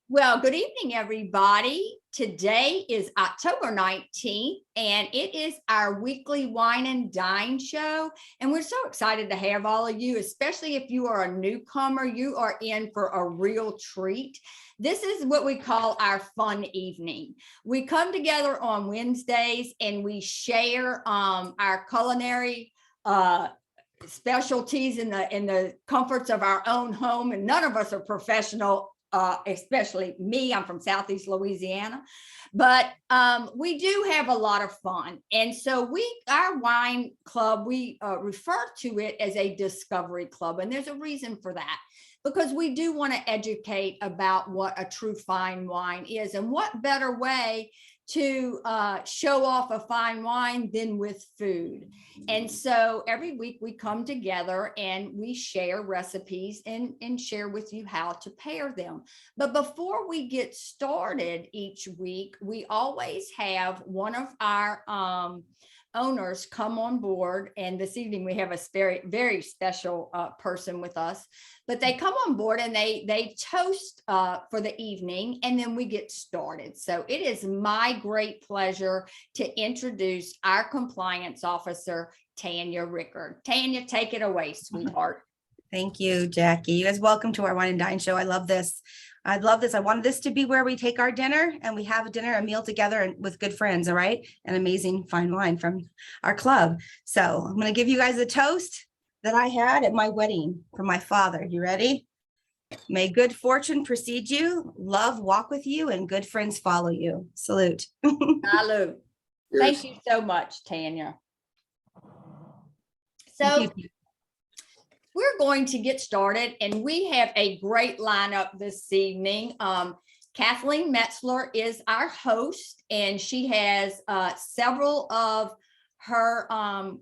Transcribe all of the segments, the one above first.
Well, good evening, everybody. Today is October 19th, and it is our weekly Wine and Dine show. And we're so excited to have all of you, especially if you are a newcomer. You are in for a real treat. This is what we call our fun evening. We come together on Wednesdays and we share our culinary specialties in the comforts of our own home. And none of us are professional, especially me. I'm from Southeast Louisiana, but we do have a lot of fun. And so our wine club, we refer to it as a discovery club. And there's a reason for that, because we do want to educate about what a true fine wine is, and what better way to show off a fine wine than with food. And so every week we come together and we share recipes and share with you how to pair them. But before we get started each week, we always have one of our owners come on board. And this evening we have a very, very special person with us, but they come on board and they toast for the evening, and then we get started. So it is my great pleasure to introduce our compliance officer, Tanya Rickard. Tanya, take it away, sweetheart. Thank you, Jackie. You guys, welcome to our Wine and Dine show. I love this. I love this. I wanted this to be where we take our dinner and we have a meal together and with good friends, all right? And amazing fine wine from our club. So I'm going to give you guys a toast that I had at my wedding from my father. You ready? May good fortune precede you, love walk with you, and good friends follow you. Salute. Salute. Thank you so much, Tanya. So we're going to get started, and we have a great lineup this evening. Kathleen Metzler is our host, and she has several of her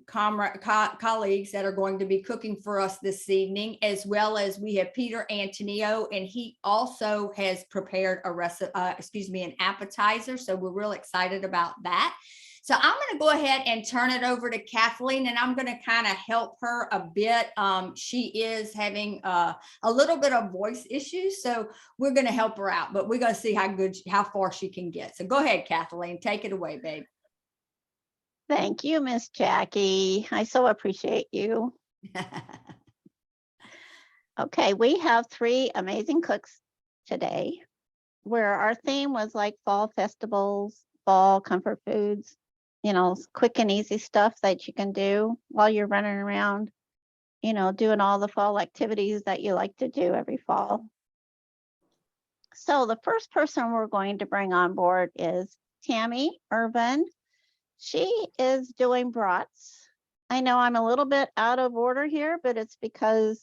colleagues that are going to be cooking for us this evening, as well as we have Peter Antonio, and he also has prepared an appetizer. So we're real excited about that. So I'm going to go ahead and turn it over to Kathleen, and I'm going to kind of help her a bit. She is having a little bit of voice issues, so we're going to help her out, but we're going to see how far she can get. So go ahead, Kathleen, take it away, babe. Thank you, Miss Jackie. I so appreciate you. Okay, we have 3 amazing cooks today, where our theme was like fall festivals, fall comfort foods, quick and easy stuff that you can do while you're running around, doing all the fall activities that you like to do every fall. So the first person we're going to bring on board is Tammy Irvin. She is doing brats. I know I'm a little bit out of order here, but it's because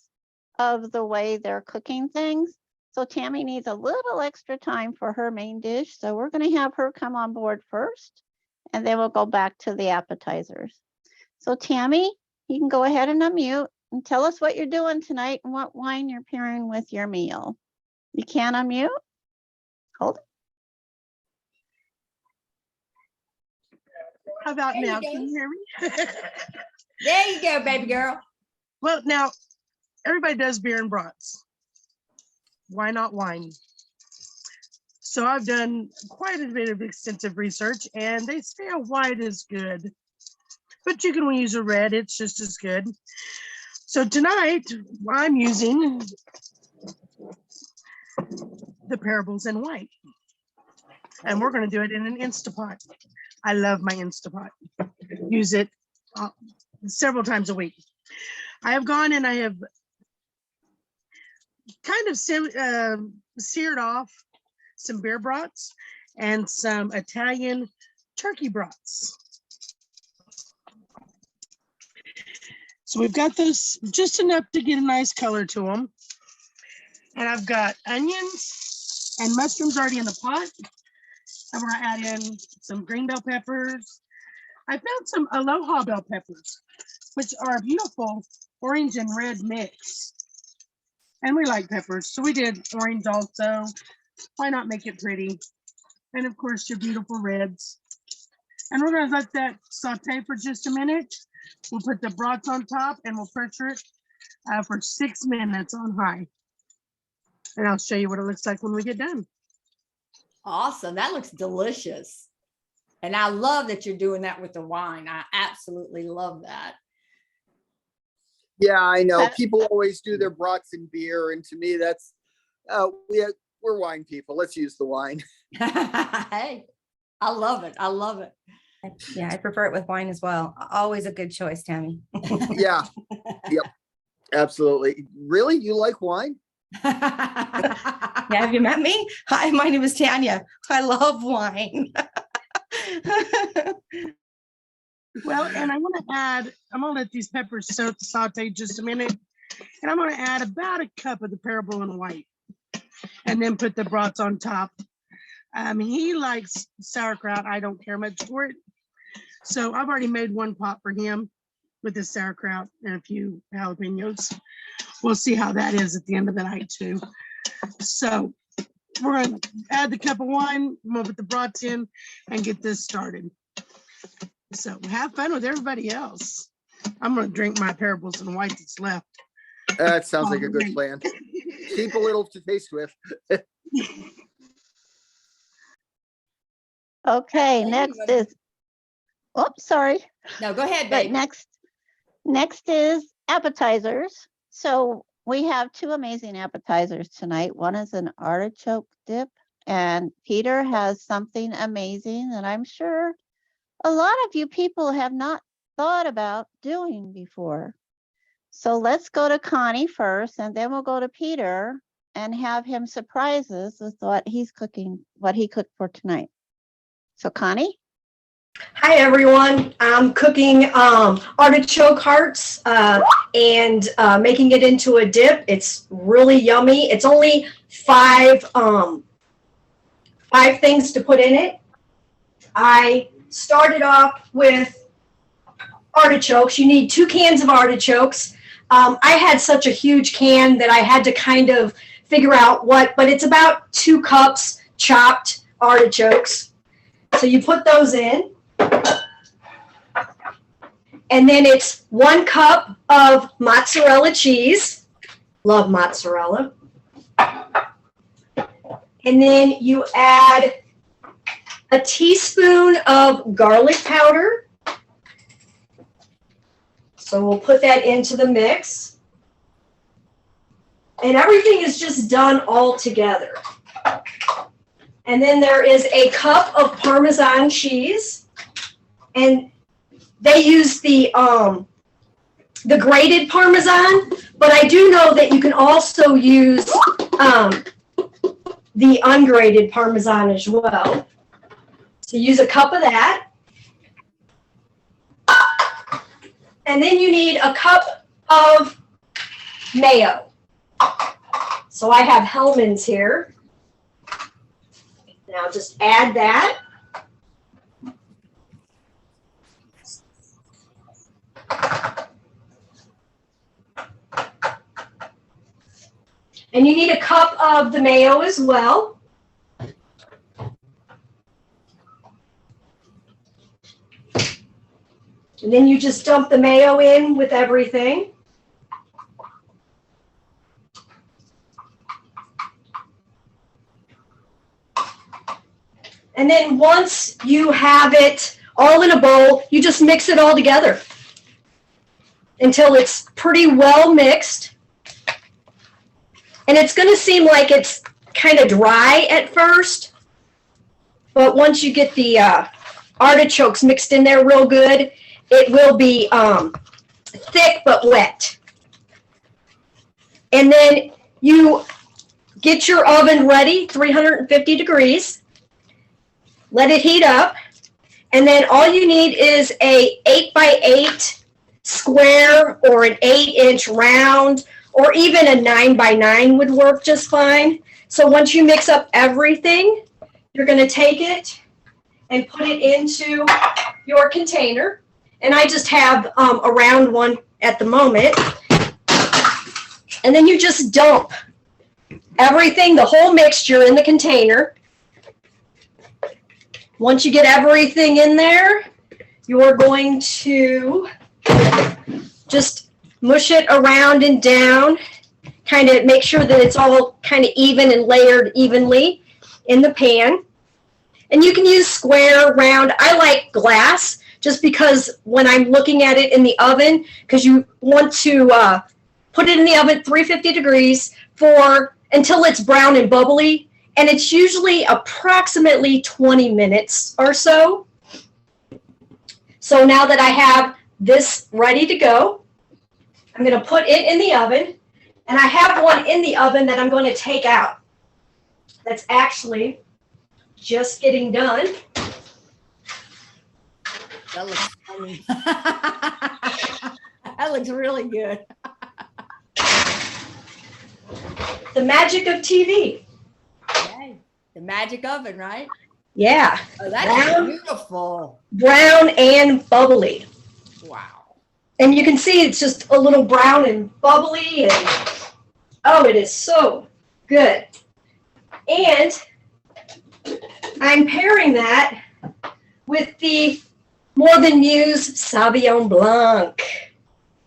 of the way they're cooking things. So Tammy needs a little extra time for her main dish. So we're going to have her come on board first, and then we'll go back to the appetizers. So Tammy, you can go ahead and unmute and tell us what you're doing tonight and what wine you're pairing with your meal. You can unmute. Hold it. How about now? Can you hear me? There you go, baby girl. Well, now everybody does beer and brats. Why not wine? So I've done quite a bit of extensive research, and they say a white is good, but you can use a red. It's just as good. So tonight I'm using the Parables in white, and we're going to do it in an Instapot. I love my Instapot. Use it several times a week. I have gone and I have kind of seared off some beer brats and some Italian turkey brats. So we've got those just enough to get a nice color to them. And I've got onions and mushrooms already in the pot. And we're gonna add in some green bell peppers. I found some aloha bell peppers, which are a beautiful orange and red mix. And we like peppers, so we did orange also. Why not make it pretty? And of course, your beautiful reds. And we're gonna let that saute for just a minute. We'll put the brats on top and we'll pressure it for 6 minutes on high. And I'll show you what it looks like when we get done. Awesome. That looks delicious. And I love that you're doing that with the wine. I absolutely love that. Yeah, I know. That- People always do their brats and beer, and to me, that's we're wine people. Let's use the wine. Hey, I love it. I love it. Yeah, I prefer it with wine as well. Always a good choice, Tammy. Yeah, yep, absolutely. Really, you like wine? Yeah, have you met me? Hi, my name is Tanya. I love wine. Well, and I want to add, I'm gonna let these peppers saute just a minute. And I'm gonna add about a cup of the Parabolan white and then put the brats on top. He likes sauerkraut. I don't care much for it. So I've already made one pot for him with the sauerkraut and a few jalapenos. We'll see how that is at the end of the night too. So we're gonna add the cup of wine, we'll put the brats in and get this started. So have fun with everybody else. I'm gonna drink my Parabolan white that's left. That sounds like a good plan. Keep a little to taste with. Okay, Amy, next you is, oops, sorry. No, go ahead, But baby. next is appetizers. So we have two amazing appetizers tonight. One is an artichoke dip, and Peter has something amazing that I'm sure a lot of you people have not thought about doing before. So let's go to Connie first, and then we'll go to Peter and have him surprise us with what he's cooking, what he cooked for tonight. So Connie? Hi everyone, I'm cooking artichoke hearts and making it into a dip. It's really yummy. It's only five things to put in it. I started off with artichokes. You need 2 cans of artichokes. I had such a huge can that I had to kind of figure out but it's about 2 cups chopped artichokes. So you put those in. And then it's 1 cup of mozzarella cheese. Love mozzarella. And then you add a teaspoon of garlic powder. So we'll put that into the mix. And everything is just done all together. And then there is a cup of Parmesan cheese. And they use the grated Parmesan, but I do know that you can also use the ungrated Parmesan as well. So use a cup of that. And then you need a cup of mayo. So I have Hellmann's here. Now just add that. And you need a cup of the mayo as well. And then you just dump the mayo in with everything. And then once you have it all in a bowl, you just mix it all together until it's pretty well mixed. And it's going to seem like it's kind of dry at first, but once you get the artichokes mixed in there real good, it will be thick but wet. And then you get your oven ready, 350 degrees. Let it heat up. And then all you need is a 8x8 square or an 8-inch round, or even a 9x9 would work just fine. So once you mix up everything, you're going to take it and put it into your container. And I just have a round one at the moment. And then you just dump everything, the whole mixture in the container. Once you get everything in there, you're going to just mush it around and down, kind of make sure that it's all kind of even and layered evenly in the pan. And you can use square, round. I like glass just because when I'm looking at it in the oven, because you want to put it in the oven 350 degrees for until it's brown and bubbly. And it's usually approximately 20 minutes or so. So now that I have this ready to go, I'm going to put it in the oven. And I have one in the oven that I'm going to take out. That's actually just getting done. That looks funny. That looks really good. The magic of TV. Okay. The magic oven, right? Yeah. Oh, that's Brown. beautiful. Brown and bubbly. Wow. And you can see it's just a little brown and bubbly. And oh, it is so good. And I'm pairing that with the More Than Used Sauvignon Blanc.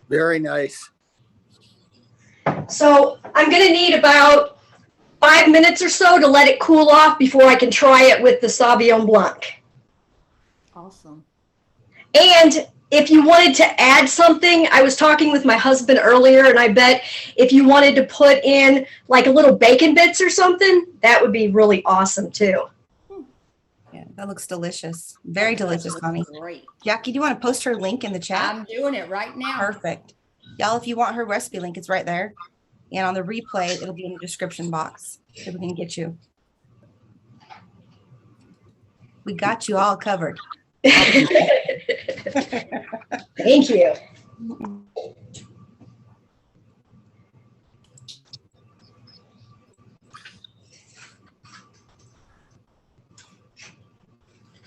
Very nice. So I'm going to need about 5 minutes or so to let it cool off before I can try it with the Sauvignon Blanc. Awesome. And if you wanted to add something, I was talking with my husband earlier, and I bet if you wanted to put in like a little bacon bits or something, that would be really awesome too. Yeah, that looks delicious. Very delicious, That Connie. looks great. Jackie, do you want to post her link in the chat? I'm doing it right now. Perfect. Y'all, if you want her recipe link, it's right there. And on the replay, it'll be in the description box so we can get you. We got you all covered. Thank you.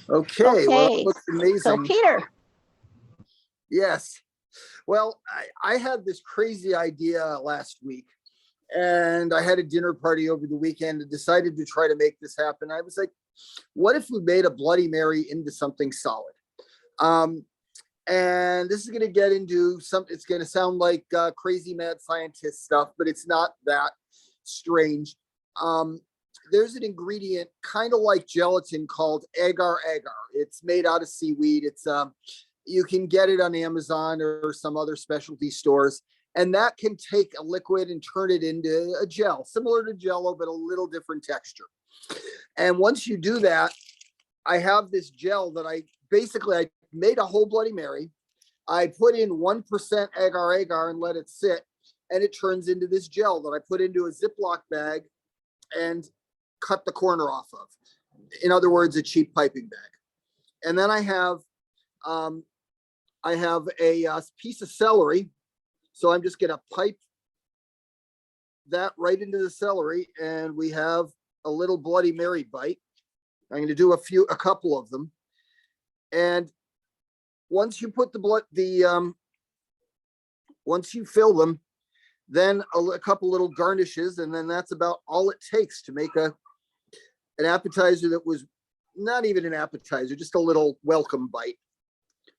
Okay, well, Okay, it looks So amazing. Peter, Yes. Well, I had this crazy idea last week, and I had a dinner party over the weekend and decided to try to make this happen. I was like, what if we made a Bloody Mary into something solid? And this is going to get into it's going to sound like crazy mad scientist stuff, but it's not that strange. There's an ingredient kind of like gelatin called agar agar. It's made out of seaweed. It's you can get it on Amazon or some other specialty stores, and that can take a liquid and turn it into a gel, similar to Jello, but a little different texture. And once you do that, I have this gel that I made a whole Bloody Mary. I put in 1% agar agar and let it sit, and it turns into this gel that I put into a Ziploc bag and cut the corner off of. In other words, a cheap piping bag. And then I have a piece of celery. So I'm just going to pipe that right into the celery, and we have a little Bloody Mary bite. I'm going to do a couple of them. And once you put once you fill them, then a couple little garnishes, and then that's about all it takes to make an appetizer that was not even an appetizer, just a little welcome bite.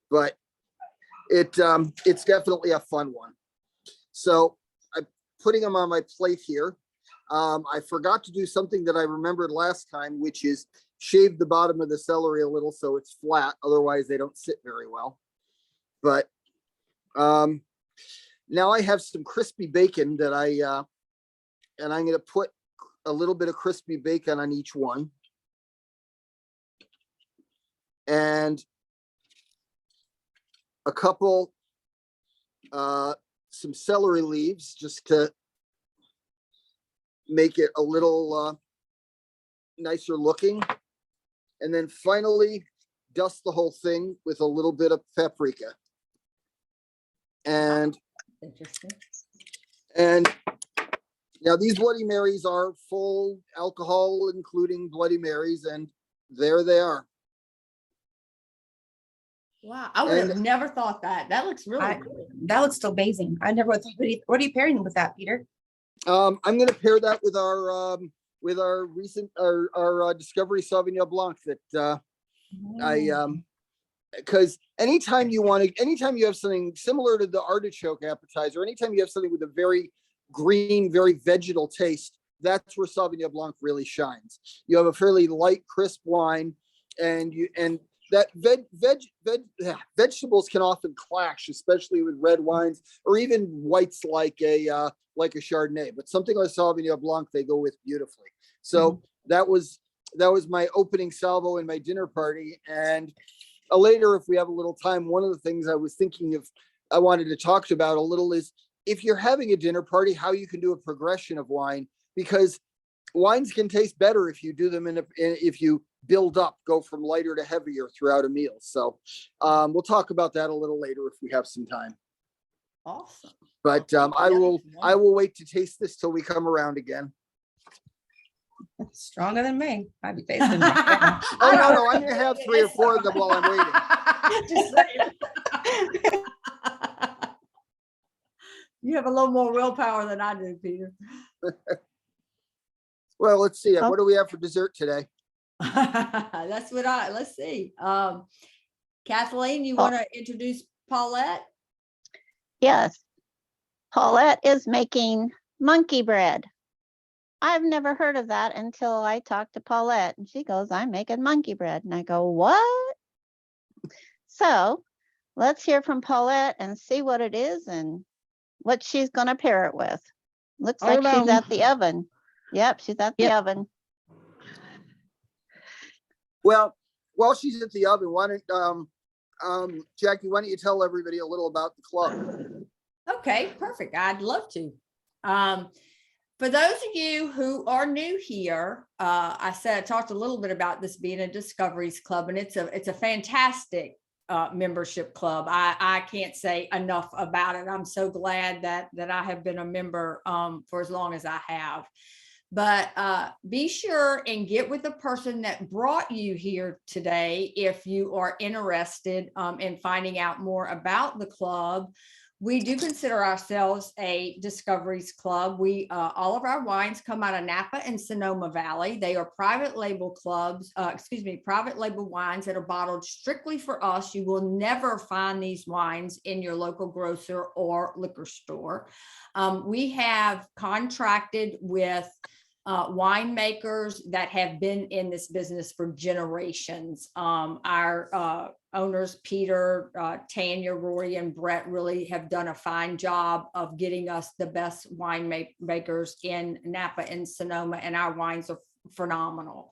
But it's definitely a fun one. So I'm putting them on my plate here. I forgot to do something that I remembered last time, which is shave the bottom of the celery a little so it's flat. Otherwise, they don't sit very well. But now I have some crispy bacon that and I'm going to put a little bit of crispy bacon on each one. And a couple, some celery leaves just to make it a little nicer looking. And then finally, dust the whole thing with a little bit of paprika. And Interesting. And now these Bloody Marys are full alcohol, including Bloody Marys, and there they are. Wow. I would have never thought that. That looks really good. That looks amazing. I never would think. What are you pairing with that, Peter? I'm going to pair that with our recent our Discovery Sauvignon Blanc that because anytime you have something similar to the artichoke appetizer, anytime you have something with a very green, very vegetal taste, that's where Sauvignon Blanc really shines. You have a fairly light, crisp wine, and that vegetables can often clash, especially with red wines or even whites like a Chardonnay. But something like Sauvignon Blanc, they go with beautifully. So that was my opening salvo in my dinner party. And later, if we have a little time, one of the things I was thinking of, I wanted to talk about a little is if you're having a dinner party, how you can do a progression of wine, because wines can taste better if you do them if you build up, go from lighter to heavier throughout a meal. So we'll talk about that a little later if we have some time. Awesome. But I will wait to taste this till we come around again. Stronger than me. I'd be tasting right now. Oh no, I'm gonna have 3 or 4 of them while I'm waiting. Just saying. You have a little more willpower than I do, Peter. Well, let's see. What do we have for dessert today? Let's see. Kathleen, you want to introduce Paulette? Yes. Paulette is making monkey bread. I've never heard of that until I talked to Paulette, and she goes, I'm making monkey bread. And I go, what? So let's hear from Paulette and see what it is and what she's going to pair it with. Looks like she's at the oven. Yep, she's at the oven. Well, while she's at the oven, why don't Jackie, why don't you tell everybody a little about the club? Okay, perfect. I'd love to. For those of you who are new here, I talked a little bit about this being a Discoveries Club, and it's a fantastic membership club. I can't say enough about it. I'm so glad that I have been a member for as long as I have. But be sure and get with the person that brought you here today if you are interested in finding out more about the club. We do consider ourselves a Discoveries Club. We all of our wines come out of Napa and Sonoma Valley. They are private label clubs, private label wines that are bottled strictly for us. You will never find these wines in your local grocer or liquor store. We have contracted with winemakers that have been in this business for generations. Our owners, Peter, Tanya, Rory, and Brett really have done a fine job of getting us the best winemakers in Napa and Sonoma, and our wines are phenomenal.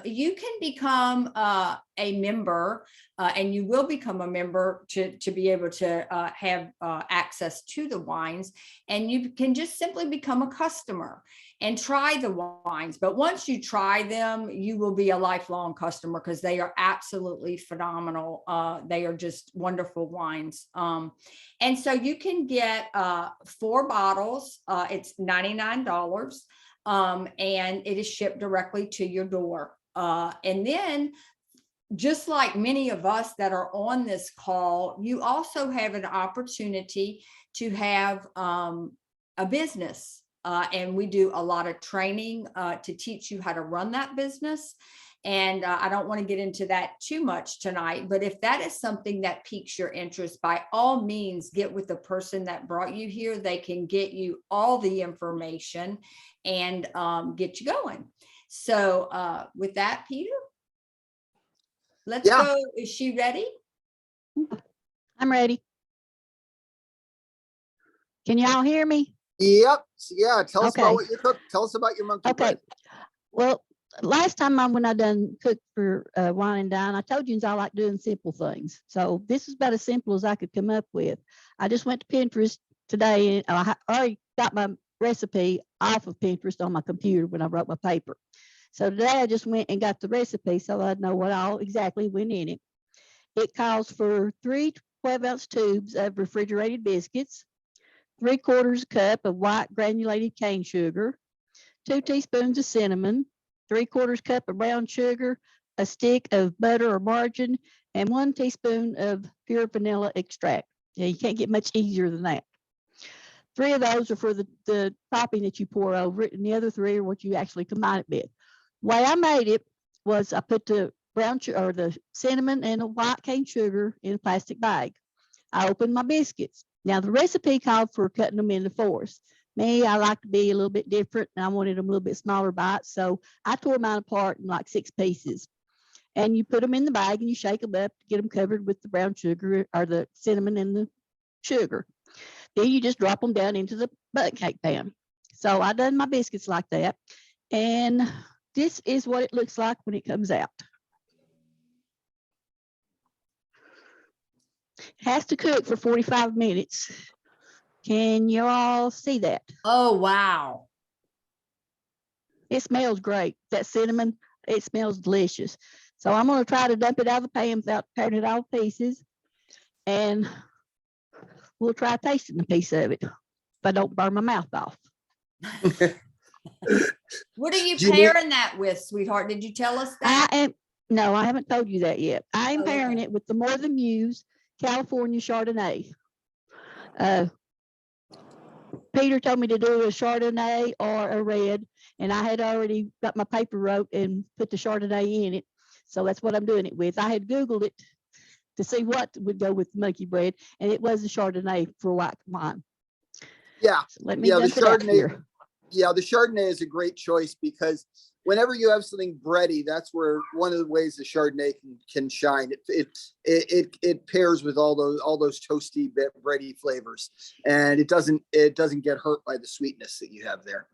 You can become a member, and you will become a member to be able to have access to the wines, and you can just simply become a customer and try the wines. But once you try them, you will be a lifelong customer because they are absolutely phenomenal. They are just wonderful wines. And so you can get 4 bottles. It's $99. And it is shipped directly to your door. And then, just like many of us that are on this call, you also have an opportunity to have a business. And we do a lot of training to teach you how to run that business. And I don't want to get into that too much tonight, but if that is something that piques your interest, by all means, get with the person that brought you here. They can get you all the information and get you going. So with that, Peter, let's go. Is she ready? I'm ready. Can y'all hear me? Yep. Yeah. Tell us about what you cooked. Tell us about your monkey bread. Well, last time when I done cooked for Wine and Dine, I told you I like doing simple things. So this is about as simple as I could come up with. I just went to Pinterest today, and I already got my recipe off of Pinterest on my computer when I wrote my paper. So today I just went and got the recipe so I'd know what all exactly went in it. It calls for 3 12-ounce tubes of refrigerated biscuits, 3/4 cup of white granulated cane sugar, 2 teaspoons of cinnamon, 3/4 cup of brown sugar, a stick of butter or margarine, and 1 teaspoon of pure vanilla extract. Yeah, you can't get much easier than that. 3 of those are for the topping that you pour over it, and the other 3 are what you actually combine it with. The way I made it was I put the brown sugar or the cinnamon and the white cane sugar in a plastic bag. I opened my biscuits. Now the recipe called for cutting them into 4s. Me, I like to be a little bit different, and I wanted them a little bit smaller bites, so I tore mine apart in like 6 pieces. and you put them in the bag and you shake them up to get them covered with the brown sugar or the cinnamon and the sugar. Then you just drop them down into the butt cake pan. So I done my biscuits like that. And this is what it looks like when it comes out. Has to cook for 45 minutes. Can you all see that? Oh, wow. It smells great. That cinnamon, it smells delicious. So I'm going to try to dump it out of the pan without tearing it all to pieces. And we'll try tasting a piece of it if I don't burn my mouth off. What are you Do you need- pairing that with, sweetheart? Did you tell us that? No, I haven't told you that yet. I am Oh, pairing okay. it with the More Than Muse California Chardonnay. Peter told me to do a Chardonnay or a red, and I had already got my paper rope and put the Chardonnay in it. So that's what I'm doing it with. I had Googled it to see what would go with monkey bread, and it was the Chardonnay for white wine. Yeah, So let me yeah, the dump it out Chardonnay. here. Yeah, the Chardonnay is a great choice because whenever you have something bready, that's where one of the ways the Chardonnay can shine. It pairs with all those toasty bready flavors, and it doesn't get hurt by the sweetness that you have there.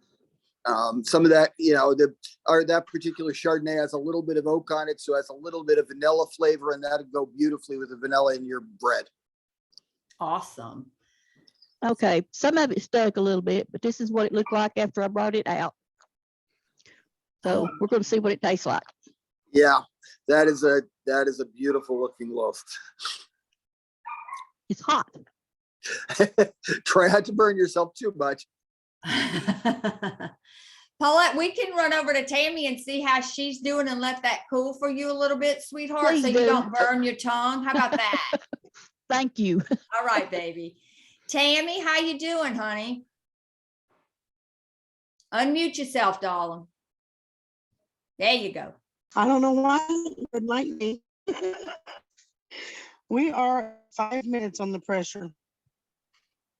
Some of that, that particular Chardonnay has a little bit of oak on it, so it has a little bit of vanilla flavor, and that'd go beautifully with the vanilla in your bread. Awesome. Okay, some of it stuck a little bit, but this is what it looked like after I brought it out. So we're going to see what it tastes like. Yeah, that is a beautiful looking loaf. It's hot. Try not to burn yourself too much. Paulette, we can run over to Tammy and see how she's doing and let that cool for you a little bit, sweetheart, Please so do. you don't burn your tongue. How about that? Thank you. All right, baby. Tammy, how you doing, honey? Unmute yourself, darling. There you go. I don't know why it would like me. We are 5 minutes on the pressure.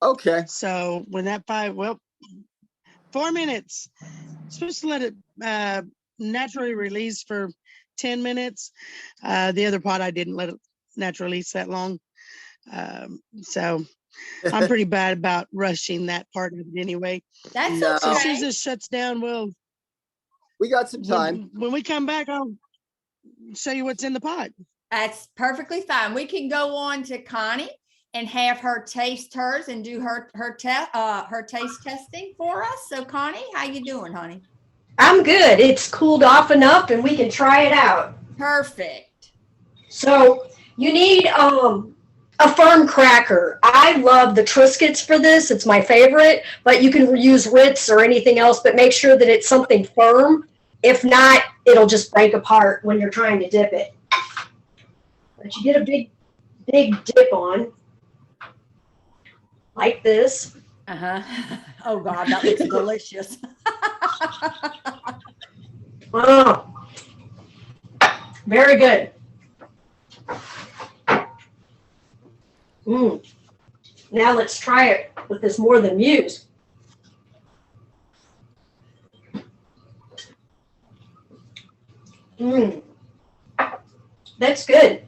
Okay. So when that 4 minutes, supposed to let it naturally release for 10 minutes. The other pot, I didn't let it naturally release that long. So I'm pretty bad about rushing that part of it anyway. That's No. So as soon as okay. this shuts down, We got some time. when we come back, I'll show you what's in the pot. That's perfectly fine. We can go on to Connie and have her taste hers and do her taste testing for us. So Connie, how you doing, honey? I'm good. It's cooled off enough and we can try it out. Perfect. So you need a firm cracker. I love the Triscuits for this. It's my favorite, but you can use Ritz or anything else, but make sure that it's something firm. If not, it'll just break apart when you're trying to dip it. But you get a big dip on, like this. Uh-huh. Oh God, that looks delicious. Oh, very good. Now let's try it with this More Than Muse. That's good.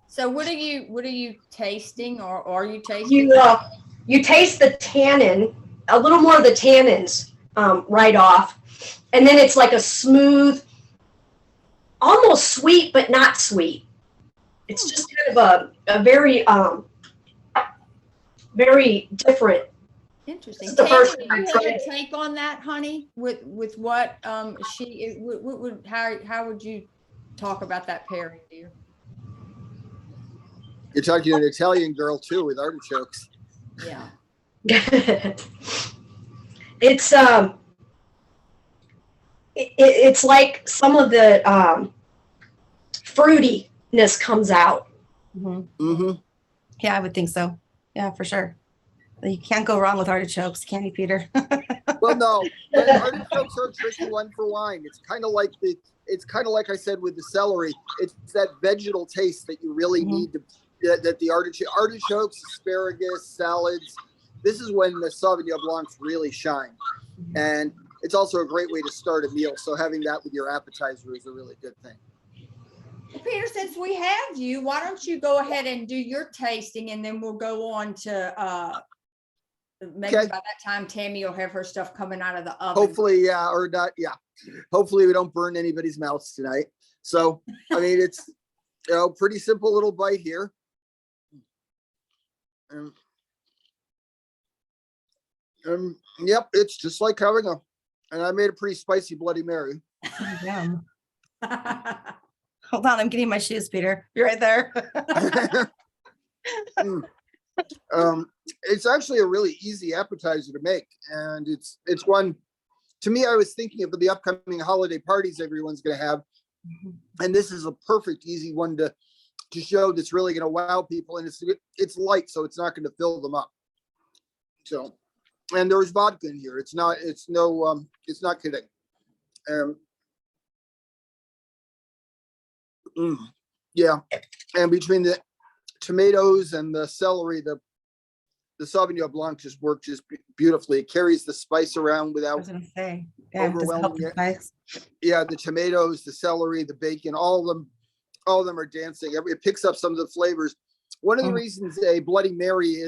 So what are you tasting, or are you tasting? You taste the tannin, a little more of the tannins right off, and then it's like a smooth, almost sweet but not sweet. It's just kind of a very very different. Interesting. This is the Tammy, first do time you I have tried a it. take on that, honey? With what how would you talk about that pairing, dear? You're talking to an Italian girl too with artichokes. Yeah. It's it's like some of the fruitiness comes out. Mm-hmm. Yeah, I would think so. Yeah, for sure. You can't go wrong with artichokes, can you, Peter? Well, no, but artichokes are a tricky one for wine. It's kind of like I said with the celery. It's that vegetal taste that you really need to. That the artichokes, asparagus, salads. This is when the Sauvignon Blancs really shine, and it's also a great way to start a meal. So having that with your appetizer is a really good thing. Well, Peter, since we have you, why don't you go ahead and do your tasting and then we'll go on to maybe Okay. by that time Tammy will have her stuff coming out of the oven. Hopefully, yeah, or not, yeah. Hopefully we don't burn anybody's mouths tonight. So, I mean, it's, pretty simple little bite here. Yep, it's just like having and I made a pretty spicy Bloody Mary. Yum. Hold on, I'm getting my shoes, Peter. You're right there. It's actually a really easy appetizer to make, and it's one. To me, I was thinking of the upcoming holiday parties everyone's going to have, and this is a perfect, easy one to show that's really going to wow people, and it's light, so it's not going to fill them up. So, and there's vodka in here. It's not kidding. Yeah, and between the tomatoes and the celery, the Sauvignon Blanc just worked beautifully. It carries the spice around I without was gonna say, yeah, does it help overwhelming the it. spice? Yeah, the tomatoes, the celery, the bacon, all of them are dancing. It picks up some of the flavors. One of the reasons a Bloody Mary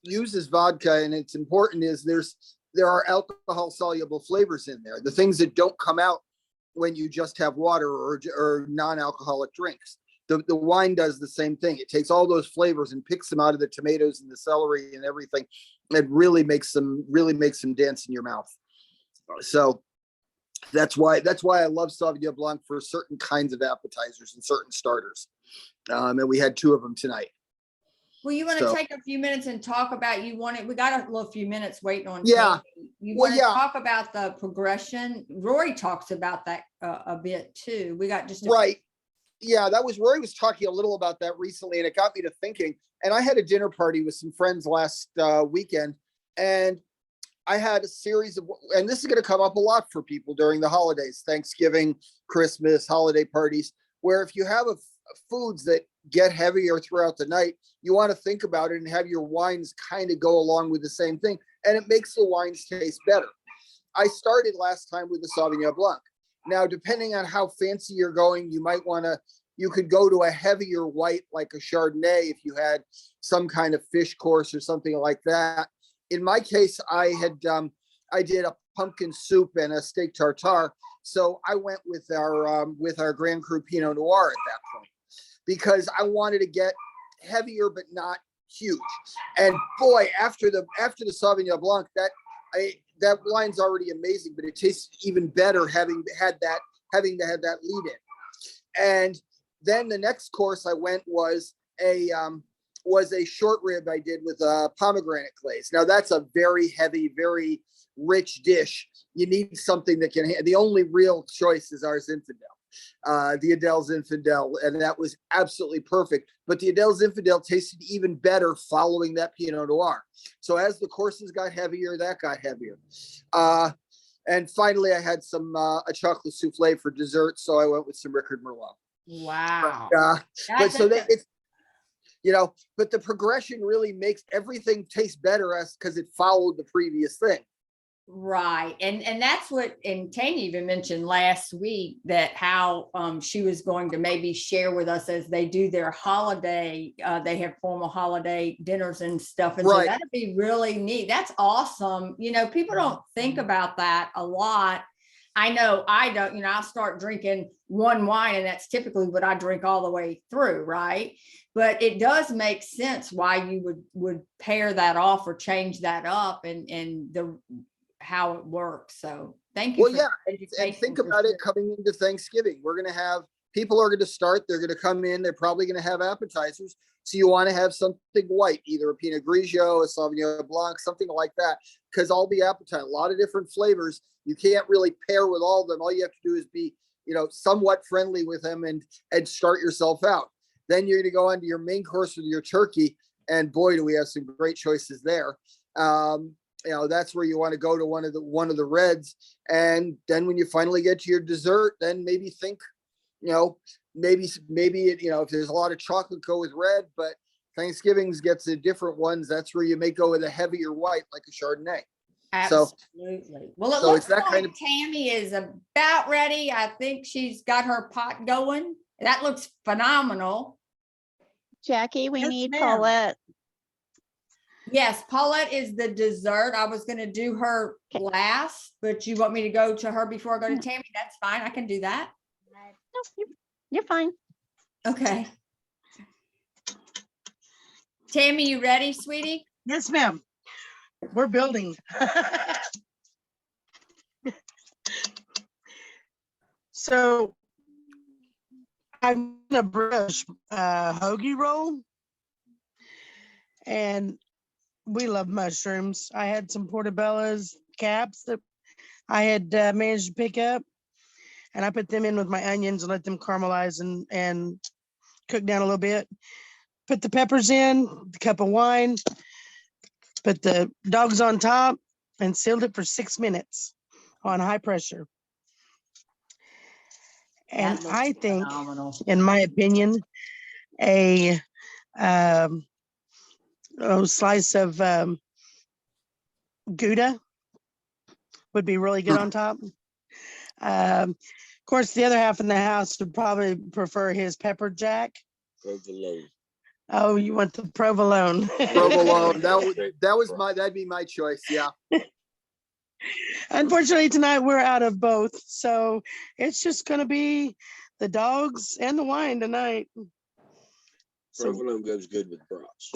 uses vodka, and it's important, is there are alcohol soluble flavors in there. The things that don't come out when you just have water or non-alcoholic drinks. The wine does the same thing. It takes all those flavors and picks them out of the tomatoes and the celery and everything. It really makes them dance in your mouth. So that's why I love Sauvignon Blanc for certain kinds of appetizers and certain starters. And we had 2 of them tonight. Well, you want to So- take a few minutes and talk about, we got a little few minutes waiting on. Yeah. Tammy. You Well, want to yeah. talk about the progression? Rory talks about that a bit too. We got just Right. Yeah, Rory was talking a little about that recently, and it got me to thinking. And I had a dinner party with some friends last weekend, and I had a series of, and this is going to come up a lot for people during the holidays, Thanksgiving, Christmas, holiday parties, where if you have foods that get heavier throughout the night, you want to think about it and have your wines kind of go along with the same thing, and it makes the wines taste better. I started last time with the Sauvignon Blanc. Now, depending on how fancy you're going, you could go to a heavier white like a Chardonnay if you had some kind of fish course or something like that. In my case, I did a pumpkin soup and a steak tartare, so I went with our Grand Cru Pinot Noir at that point because I wanted to get heavier but not huge. And boy, after the Sauvignon Blanc, that wine's already amazing, but it tastes even better having to have that lead in. And then the next course I went was a short rib I did with pomegranate glaze. Now that's a very heavy, very rich dish. You need something that the only real choice is our Zinfandel, the Adele Zinfandel, and that was absolutely perfect. But the Adele Zinfandel tasted even better following that Pinot Noir. So as the courses got heavier, that got heavier. And finally, I had a chocolate souffle for dessert, so I went with some Ricard Merlot. wow. But so it's but the progression really makes everything taste better because it followed the previous thing. Right. And that's what, and Tanya even mentioned last week that how she was going to maybe share with us as they do their holiday, they have formal holiday dinners and stuff. And so Right. that'd be really neat. That's awesome. People don't think about that a lot. I know I don't, I'll start drinking one wine and that's typically what I drink all the way through. Right. But it does make sense why you would pair that off or change that up and how it works. So thank you. Well, yeah, and think about it coming into Thanksgiving. People are going to start, they're going to come in, they're probably going to have appetizers. So you want to have something white, either a Pinot Grigio, a Sauvignon Blanc, something like that, because all the appetite, a lot of different flavors. You can't really pair with all of them. All you have to do is be, somewhat friendly with them and start yourself out. Then you're going to go on to your main course with your turkey. And boy, do we have some great choices there. That's where you want to go to one of the reds. And then when you finally get to your dessert, then maybe think, maybe if there's a lot of chocolate, go with red, but Thanksgiving's gets the different ones. That's where you may go with a heavier white, like a Chardonnay. Absolutely. Well, it so looks it's that like kind of- Tammy is about ready. I think she's got her pot going That looks phenomenal. Jackie, we Yes, need ma'am. Paulette. Yes, Paulette is the dessert. I was gonna do her Okay. last, but you want me to go to her before I go to Yeah. Tammy? That's fine. I can do that. No, you're fine. Okay. Tammy, you ready, sweetie? Yes, ma'am. We're building. So I'm gonna brush hoagie roll. And we love mushrooms. I had some portobello's caps that I had managed to pick up. And I put them in with my onions and let them caramelize and cook down a little bit. Put the peppers in, the cup of wine, put the dogs on top, and sealed it for 6 minutes on high pressure. And That looks I think, phenomenal. in my opinion, a slice of Gouda would be really good on top. Of course, the other half in the house would probably prefer his pepper jack. Provolone. Oh, you want the provolone? Provolone, that'd be my choice, yeah. Unfortunately, tonight we're out of both, so it's just gonna be the dogs and the wine tonight. So, Provolone goes good with brats.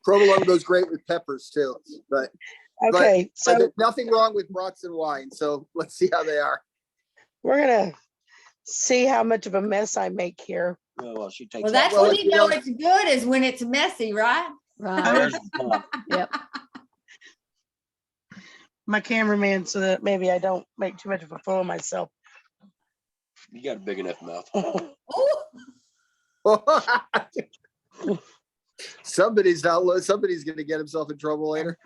Provolone goes great with peppers too, but okay, but so there's nothing wrong with brats and wine, so let's see how they are. we're gonna see how much of a mess I make here. Oh, well, she takes Well, that. that's Well, when if you you know don't- it's good is when it's messy, right? Right. There's the point. Yep. My cameraman, so that maybe I don't make too much of a fool of myself. You got a big enough mouth. Ooh. Somebody's gonna get himself in trouble later.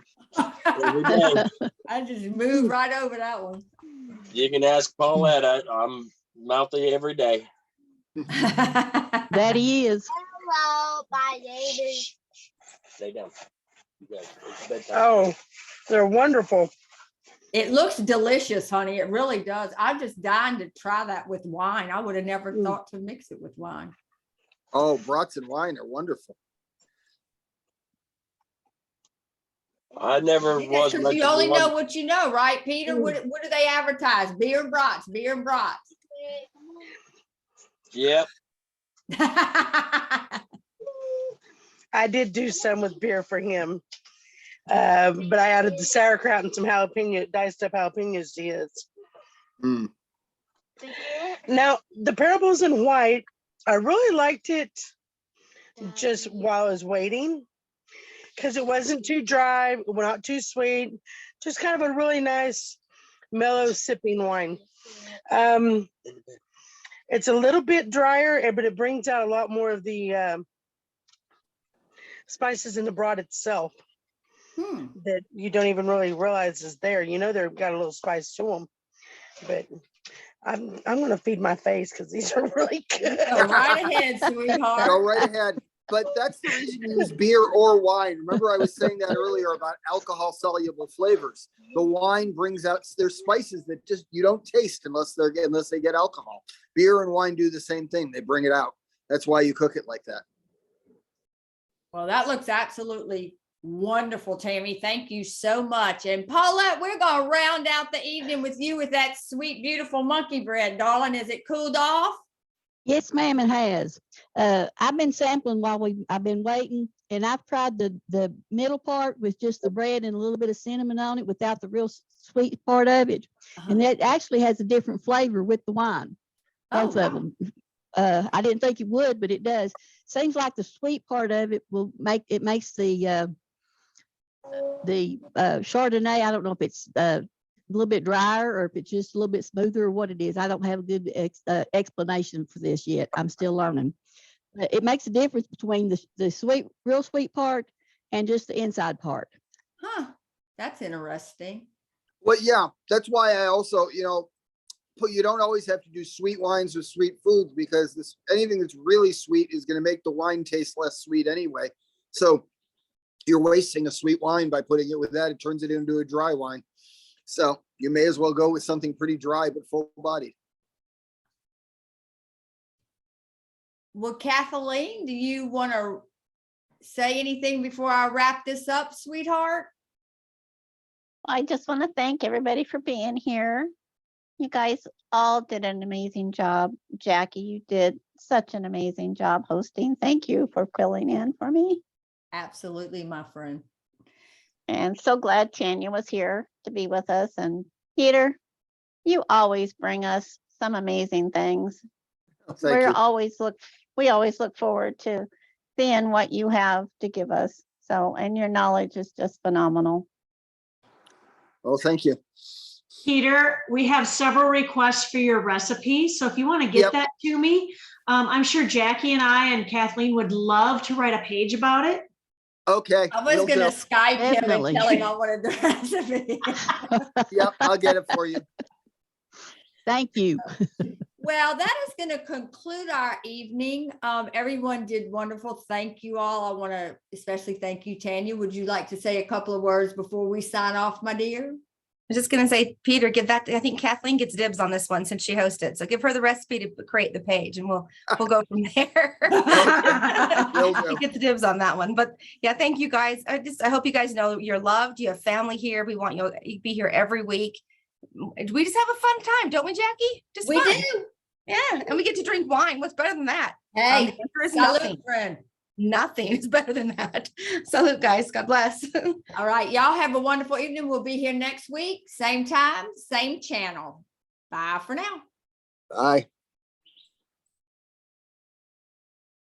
Every day. I just moved right over that one. You can ask Paulette. I'm mouthy every day. That he is. Hello, my name is. Stay down. You guys, it's bedtime. Oh, they're wonderful. It looks delicious, honey. It really does. I'm just dying to try that with wine. I would have never thought to mix it with wine. Oh, brats and wine are wonderful. I never was Because much you of only one. know what you know, right, Peter? What do they advertise? Beer and brats, beer and brats. Yep. I did do some with beer for him. But I added the sauerkraut and some diced up jalapenos to his. Mm. Now, the parables in white, I really liked it just while I was waiting because it wasn't too dry, not too sweet, just kind of a really nice, mellow sipping wine. It's a little bit drier, but it brings out a lot more of the spices in the broth itself that you don't even really realize is there. You know, they've got a little spice to them, but I'm gonna feed my face because these are really good. Go right ahead, sweetheart. Go right ahead. But that's the reason you use beer or wine. Remember, I was saying that earlier about alcohol soluble flavors. The wine brings out there's spices that just you don't taste unless they get alcohol. Beer and wine do the same thing. They bring it out. That's why you cook it like that. Well, that looks absolutely wonderful, Tammy. Thank you so much. And Paulette, we're going to round out the evening with you with that sweet, beautiful monkey bread, darling. Is it cooled off? Yes, ma'am, it has. I've been sampling while I've been waiting, and I've tried the middle part with just the bread and a little bit of cinnamon on it without the real sweet part of it. And that actually has a different flavor with the wine, both of them. I didn't think it would, but it does. Seems like the sweet part of it makes the Chardonnay. I don't know if it's a little bit drier or if it's just a little bit smoother or what it is. I don't have a good explanation for this yet. I'm still learning. It makes a difference between the real sweet part and just the inside part. Huh. That's interesting. Well, yeah, that's why I also, you don't always have to do sweet wines with sweet foods because anything that's really sweet is going to make the wine taste less sweet anyway. So you're wasting a sweet wine by putting it with that. It turns it into a dry wine. So you may as well go with something pretty dry but full bodied. well, Kathleen, do you want to say anything before I wrap this up, sweetheart? I just want to thank everybody for being here. You guys all did an amazing job. Jackie, you did such an amazing job hosting. Thank you for filling in for me. Absolutely, my friend. And so glad Tanya was here to be with us. And Peter, you always bring us some amazing things. Thank We you. always look forward to seeing what you have to give us. So, and your knowledge is just phenomenal. Well, thank you. Peter, we have several requests for your recipe. So if you want to get Yep. that to me, I'm sure Jackie and I and Kathleen would love to write a page about it. Okay. I was will going to do. Skype him and Definitely. tell him I wanted the recipe. Yep, I'll get it for you. Thank you. Well, that is going to conclude our evening. Everyone did wonderful. Thank you all. I want to especially thank you, Tanya. Would you like to say a couple of words before we sign off, my dear? I'm just gonna say, Peter, give that. I think Kathleen gets dibs on this one since she hosted. So give her the recipe to create the page, and we'll go from there. Will do. She gets dibs on that one. But yeah, thank you guys. I hope you guys know you're loved. You have family here. We want you to be here every week. We just have a fun time, don't we, Jackie? Just We fun. do. Yeah, and we get to drink wine. What's better than that? The Hey, answer is salute, nothing. friend. Nothing is better than that. Salute, guys. God bless. All right. Y'all have a wonderful evening. We'll be here next week. Same time, same channel. Bye for now. Bye.